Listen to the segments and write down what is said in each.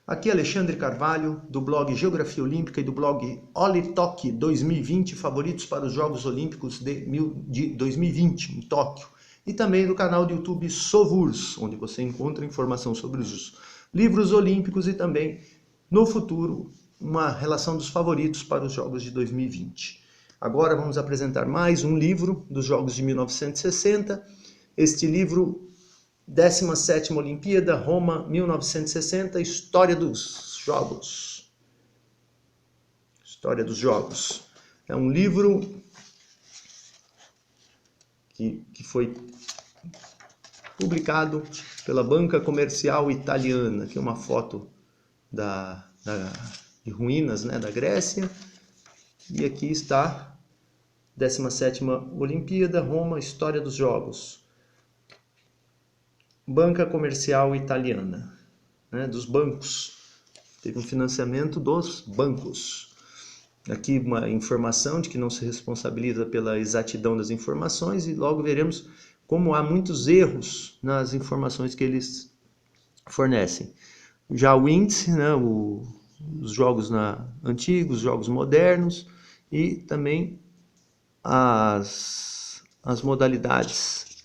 Aqui é Alexandre Carvalho, do blog Geografia Olímpica e do blog Olitok 2020, favoritos para os Jogos Olímpicos de 2020 em Tóquio. E também do canal do YouTube Sovurs, onde você encontra informação sobre os livros olímpicos e também, no futuro, uma relação dos favoritos para os Jogos de 2020. Agora vamos apresentar mais um livro dos Jogos de 1960. Este livro, 17ª Olimpíada, Roma, 1960, História dos Jogos. História dos Jogos. É um livro que foi publicado pela Banca Comercial Italiana. Aqui é uma foto de ruínas, né, da Grécia. E aqui está, 17ª Olimpíada, Roma, História dos Jogos. Banca Comercial Italiana, né, dos bancos. Teve um financiamento dos bancos. Aqui uma informação de que não se responsabiliza pela exatidão das informações e logo veremos como há muitos erros nas informações que eles fornecem. Já o índice, né, os jogos antigos, os jogos modernos e também as modalidades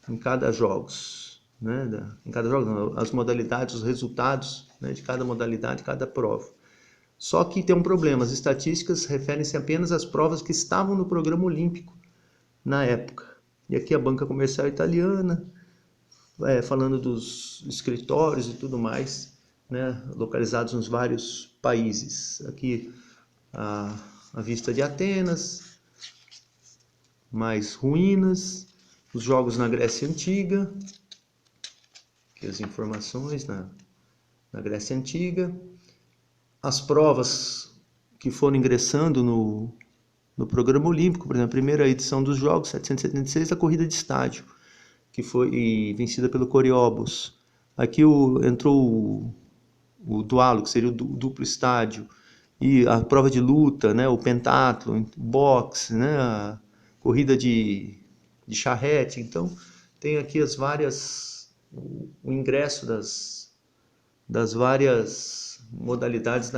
em cada jogos. Né, em cada jogo, não, as modalidades, os resultados, né, de cada modalidade, cada prova. Só que tem um problema, as estatísticas referem-se apenas às provas que estavam no programa olímpico na época. E aqui a Banca Comercial Italiana, falando dos escritórios e tudo mais, né, localizados nos vários países. Aqui a vista de Atenas, mais ruínas, os jogos na Grécia Antiga, as informações na Grécia Antiga, as provas que foram ingressando no programa olímpico, por exemplo, a primeira edição dos Jogos, 776, a corrida de estádio, que foi vencida pelo Coriobos. Aqui entrou o dualo, que seria o duplo estádio, e a prova de luta, né, o pentatlo, boxe, né, a corrida de charrete. Então, tem aqui o ingresso das várias modalidades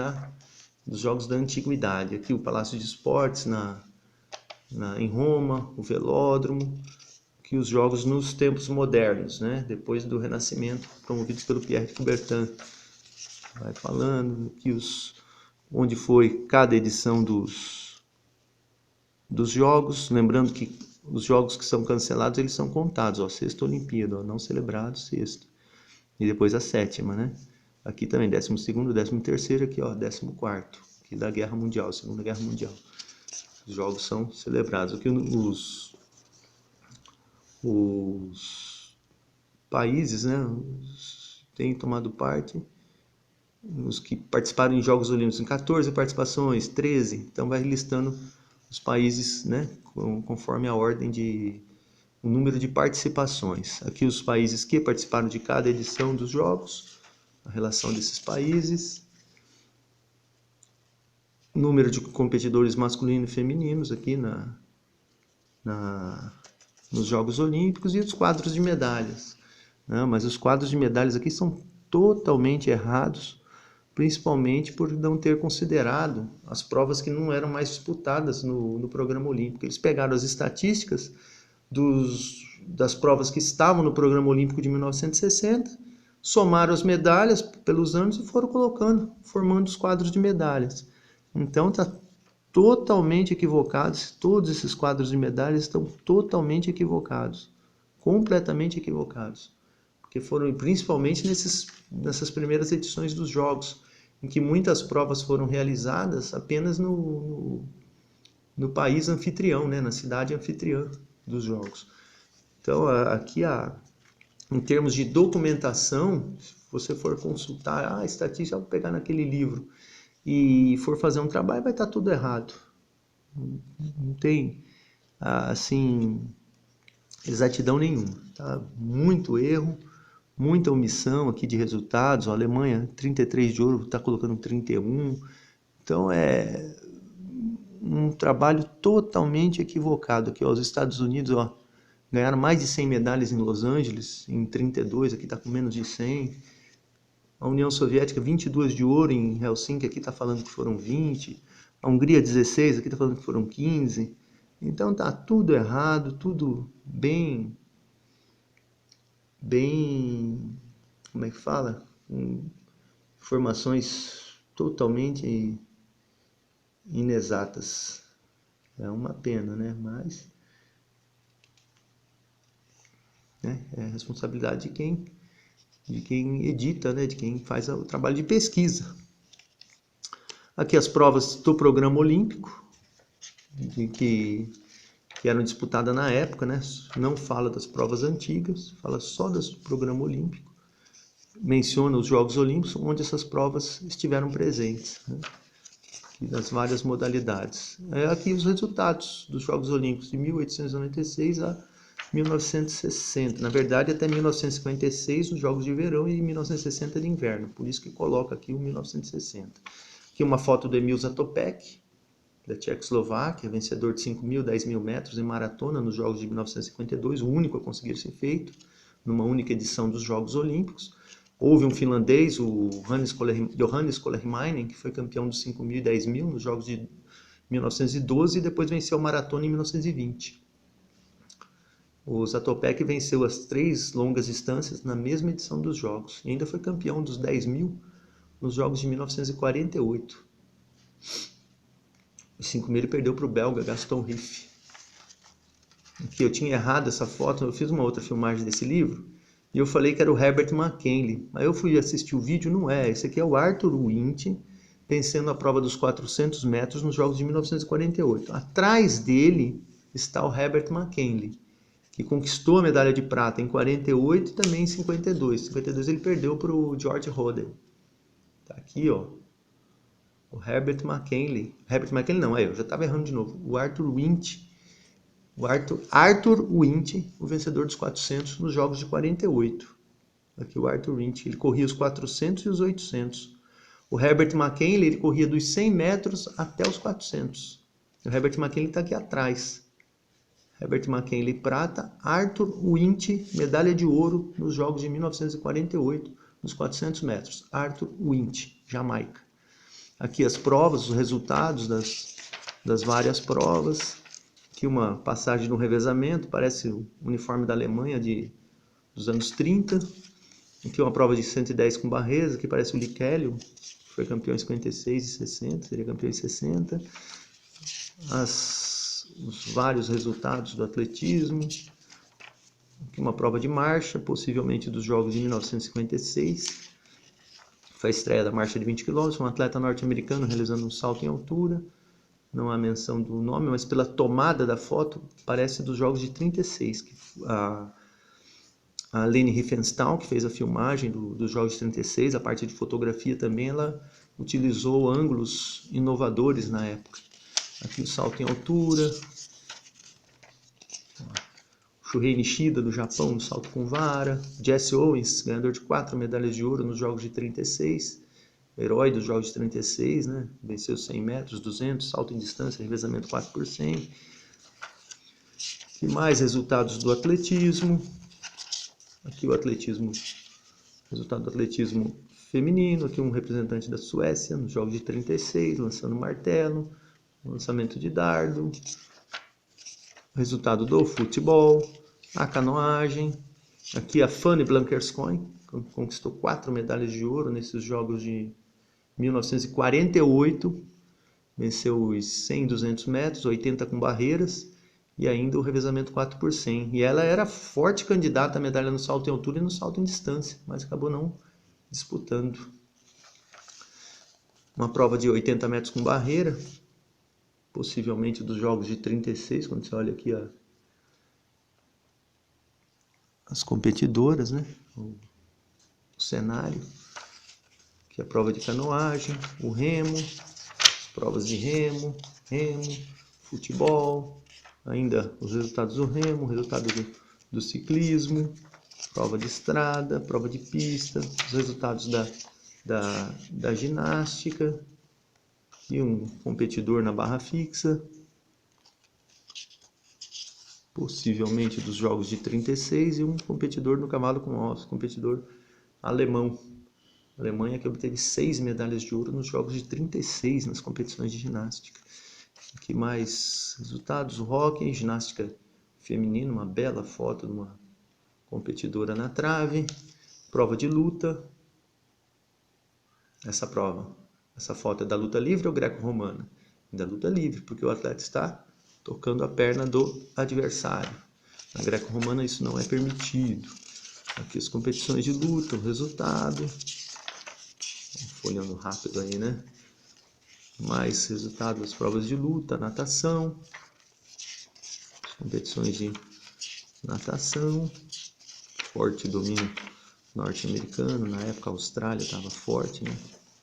dos Jogos da Antiguidade. Aqui o Palácio de Esportes em Roma, o Velódromo, aqui os Jogos nos tempos modernos, né? Depois do Renascimento, promovidos pelo Pierre de Coubertin. Vai falando aqui onde foi cada edição dos Jogos, lembrando que os jogos que são cancelados, eles são contados, ó, 6ª Olimpíada, ó, não celebrado, 6ª. E depois a 7ª, né? Aqui também, 12º, 13º, aqui, ó, 14º, aqui da Guerra Mundial, Segunda Guerra Mundial. Os jogos são celebrados. Aqui os países, né, têm tomado parte, os que participaram em Jogos Olímpicos, em 14 participações, 13, então vai listando os países, né, conforme a ordem o número de participações. Aqui os países que participaram de cada edição dos Jogos, a relação desses países, número de competidores masculinos e femininos aqui nos Jogos Olímpicos e os quadros de medalhas. Não, mas os quadros de medalhas aqui são totalmente errados, principalmente por não ter considerado as provas que não eram mais disputadas no programa olímpico. Eles pegaram as estatísticas das provas que estavam no programa olímpico de 1960, somaram as medalhas pelos anos e foram colocando, formando os quadros de medalhas. Então está totalmente equivocado, todos esses quadros de medalhas estão totalmente equivocados, completamente equivocados. Porque foram principalmente nessas primeiras edições dos Jogos, em que muitas provas foram realizadas apenas no país anfitrião, né, na cidade anfitriã dos Jogos. Então, aqui, em termos de documentação, se você for consultar a estatística, vou pegar naquele livro e for fazer um trabalho, vai estar tudo errado. Não tem, assim, exatidão nenhuma. Tá? Muito erro, muita omissão aqui de resultados. A Alemanha, 33 de ouro, está colocando 31. Então, é um trabalho totalmente equivocado. Aqui, ó, os Estados Unidos, ó, ganharam mais de 100 medalhas em Los Angeles, em 32, aqui está com menos de 100. A União Soviética, 22 de ouro em Helsinki, aqui está falando que foram 20. A Hungria, 16, aqui está falando que foram 15. Então tá tudo errado, tudo bem, como é que fala? Informações totalmente inexatas. É uma pena, né? Mas é responsabilidade de quem edita, né? De quem faz o trabalho de pesquisa. Aqui as provas do programa olímpico, que eram disputadas na época, né? Não fala das provas antigas, fala só do programa olímpico. Menciona os Jogos Olímpicos, onde essas provas estiveram presentes, né? E das várias modalidades. Aqui os resultados dos Jogos Olímpicos de 1896 a 1960. Na verdade, até 1956 os Jogos de Verão e 1960 de Inverno. Por isso que coloca aqui o 1960. Aqui uma foto do Emil Zatopek, da Tchecoslováquia, vencedor de 5.000, 10.000 metros em maratona nos Jogos de 1952, o único a conseguir ser feito numa única edição dos Jogos Olímpicos. Houve um finlandês, o Johannes Kolehmainen, que foi campeão dos 5.000 e 10.000 nos Jogos de 1912 e depois venceu a maratona em 1920. O Zatopek venceu as 3 longas distâncias na mesma edição dos Jogos e ainda foi campeão dos 10.000 nos Jogos de 1948. Os 5.000 ele perdeu para o belga Gaston Riff. Aqui eu tinha errado essa foto, eu fiz uma outra filmagem desse livro e eu falei que era o Herbert McKinley. Aí eu fui assistir o vídeo, não é. Esse aqui é o Arthur Wint vencendo a prova dos 400 metros nos Jogos de 1948. Atrás dele está o Herbert McKinley, que conquistou a medalha de prata em 48 e também em 52. Em 52 ele perdeu para o George Roden. Tá aqui, ó. O Herbert McKinley. Herbert McKinley não, eu já estava errando de novo. O Arthur Wint. O Arthur Wint, o vencedor dos 400 nos Jogos de 48. Aqui o Arthur Wint, ele corria os 400 e os 800. O Herbert McKinley, ele corria dos 100 metros até os 400. O Herbert McKinley está aqui atrás. Herbert McKinley prata, Arthur Wint medalha de ouro nos Jogos de 1948 nos 400 metros. Arthur Wint, Jamaica. Aqui as provas, os resultados das várias provas. Aqui uma passagem de um revezamento, parece o uniforme da Alemanha dos anos 30. Aqui uma prova de 110 com barreiras, aqui parece o Likélio, que foi campeão em 56 e 60, seria campeão em 60. Os vários resultados do atletismo. Aqui uma prova de marcha, possivelmente dos Jogos de 1956. Foi a estreia da marcha de 20 km, um atleta norte-americano realizando um salto em altura. Não há menção do nome, mas pela tomada da foto, parece dos Jogos de 36. A Leni Riefenstahl, que fez a filmagem dos Jogos de 36, a parte de fotografia também, ela utilizou ângulos inovadores na época. Aqui o salto em altura. Shuhei Nishida, do Japão, no salto com vara. Jesse Owens, ganhador de 4 medalhas de ouro nos Jogos de 36. Herói dos Jogos de 36, né? Venceu 100 metros, 200, salto em distância, revezamento 4%. E mais resultados do atletismo. Aqui o atletismo, resultado do atletismo feminino. Aqui um representante da Suécia nos Jogos de 36, lançando martelo, lançamento de dardo. Resultado do futebol, a canoagem. Aqui a Fanny Blankers-Koen conquistou 4 medalhas de ouro nesses Jogos de 1948, venceu os 100 e 200 metros, 80 com barreiras e ainda o revezamento 4%. E ela era forte candidata à medalha no salto em altura e no salto em distância, mas acabou não disputando. Uma prova de 80 metros com barreira, possivelmente dos Jogos de 36, quando você olha aqui as competidoras, né? O cenário. Aqui a prova de canoagem, o remo, as provas de remo, futebol, ainda os resultados do remo, resultado do ciclismo, prova de estrada, prova de pista, os resultados da ginástica, e um competidor na barra fixa, possivelmente dos Jogos de 36, e um competidor no cavalo com ossos, competidor alemão. Alemanha que obteve 6 medalhas de ouro nos Jogos de 36 nas competições de ginástica. Aqui mais resultados, o hóquei, ginástica feminina, uma bela foto de uma competidora na trave, prova de luta. Essa foto é da luta livre ou greco-romana? Da luta livre, porque o atleta está tocando a perna do adversário. Na greco-romana isso não é permitido. Aqui as competições de luta, o resultado. Folhando rápido aí, né? Mais resultados das provas de luta, natação. Competições de natação. Forte domínio norte-americano. Na época a Austrália estava forte, né?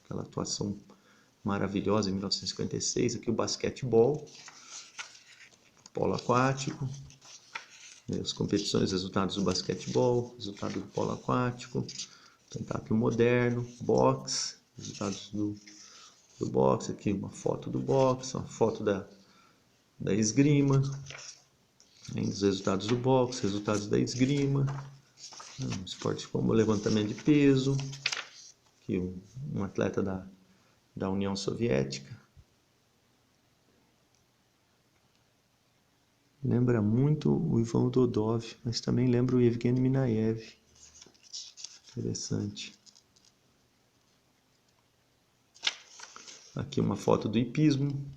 Aquela atuação maravilhosa em 1956. Aqui o basquetebol. Polo aquático. As competições, resultados do basquetebol, resultado do polo aquático, pentatlo moderno, boxe, resultados do boxe, aqui uma foto do boxe, uma foto da esgrima, os resultados do boxe, resultados da esgrima, esportes como levantamento de peso, aqui um atleta da União Soviética. Lembra muito o Ivan Dodov, mas também lembra o Evgeny Minaev. Interessante. Aqui uma foto do hipismo.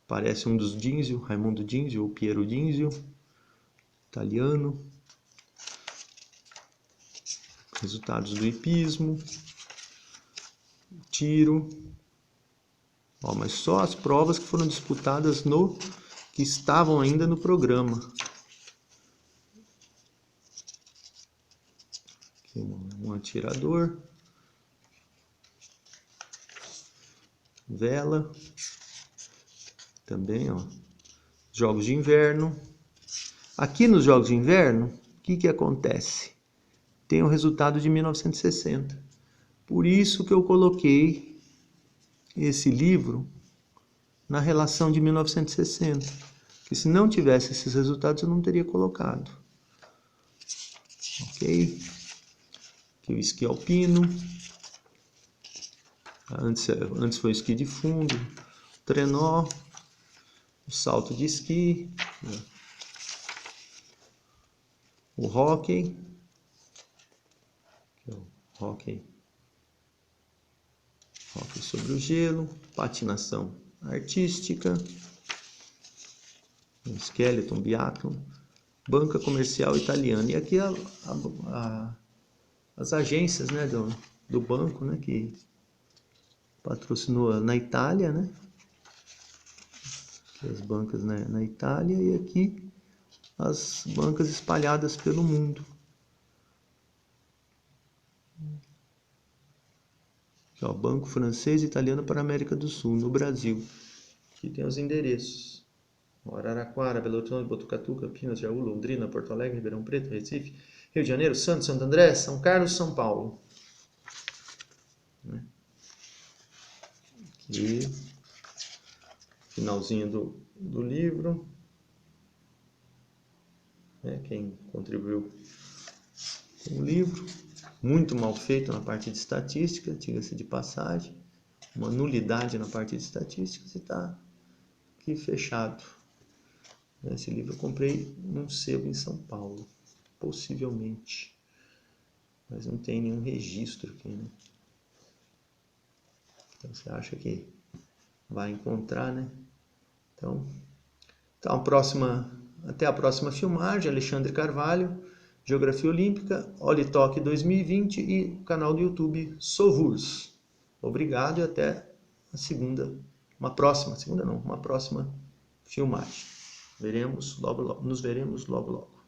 Parece um dos Dinzio, Raimundo Dinzio ou Piero Dinzio, italiano. Resultados do hipismo. Tiro. Ó, mas só as provas que foram disputadas que estavam ainda no programa. Aqui um atirador. Vela. Também, ó. Jogos de inverno. Aqui nos Jogos de Inverno, o que acontece? Tem o resultado de 1960. Por isso que eu coloquei esse livro na relação de 1960. Que se não tivesse esses resultados, eu não teria colocado. Ok? Aqui o esqui alpino. Antes foi o esqui de fundo. Trenó. O salto de esqui. O hóquei. Hóquei sobre o gelo. Patinação artística. Skeleton, biathlon. Banca comercial italiana. E aqui as agências, né, do banco, né, que patrocinou na Itália, né? Aqui as bancas, né, na Itália e aqui as bancas espalhadas pelo mundo. Aqui, ó, Banco Francês e Italiano para a América do Sul, no Brasil. Aqui tem os endereços. Araraquara, Belo Horizonte, Botucatu, Campinas, Jaú, Londrina, Porto Alegre, Ribeirão Preto, Recife, Rio de Janeiro, Santos, Santo André, São Carlos, São Paulo. Aqui, finalzinho do livro. Quem contribuiu com o livro. Muito mal feito na parte de estatística, diga-se de passagem. Uma nulidade na parte de estatística, e está aqui fechado. Esse livro eu comprei num sebo em São Paulo, possivelmente. Mas não tem nenhum registro aqui, né? Então você acha que vai encontrar, né? Então até a próxima filmagem. Alexandre Carvalho, Geografia Olímpica, Olitoque 2020 e o canal do YouTube Sovurs. Obrigado e até uma próxima filmagem. Nos veremos logo logo.